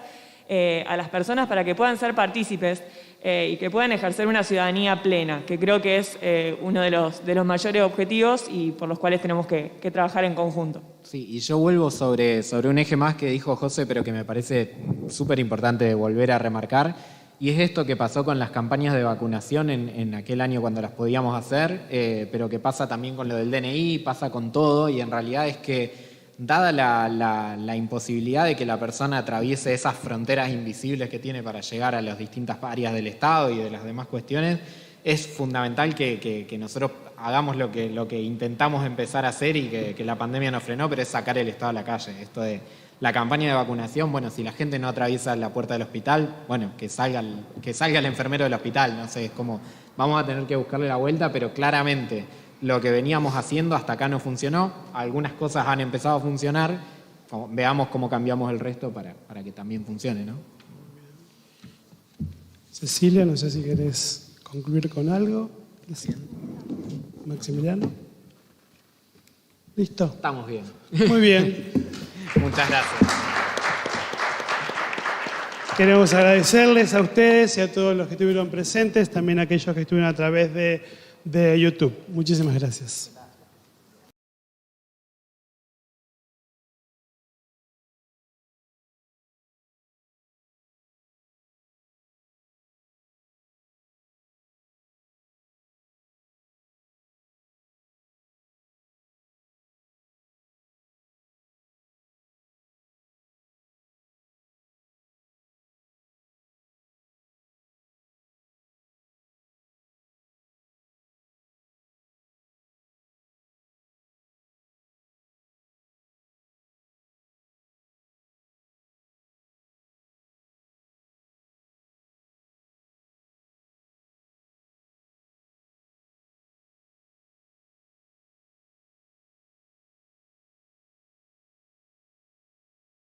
a las personas para que puedan ser partícipes y que puedan ejercer una ciudadanía plena, que creo que es uno de los mayores objetivos y por los cuales tenemos que trabajar en conjunto. Sí, y yo vuelvo sobre un eje más que dijo José, pero que me parece súper importante volver a remarcar, y es esto que pasó con las campañas de vacunación en aquel año cuando las podíamos hacer, pero que pasa también con lo del DNI, pasa con todo, y en realidad es que dada la imposibilidad de que la persona atraviese esas fronteras invisibles que tiene para llegar a las distintas áreas del Estado y de las demás cuestiones, es fundamental que nosotros hagamos lo que intentamos empezar a hacer y que la pandemia nos frenó, pero es sacar el Estado a la calle. Esto de la campaña de vacunación, bueno, si la gente no atraviesa la puerta del hospital, bueno, que salga el enfermero del hospital, no sé, es como vamos a tener que buscarle la vuelta, pero claramente lo que veníamos haciendo hasta acá no funcionó, algunas cosas han empezado a funcionar, veamos cómo cambiamos el resto para que también funcione, ¿no? Cecilia, no sé si querés concluir con algo. Maximiliano. ¿Listo? Estamos bien. Muy bien. Muchas gracias. Queremos agradecerles a ustedes y a todos los que estuvieron presentes, también a aquellos que estuvieron a través de YouTube. Muchísimas gracias.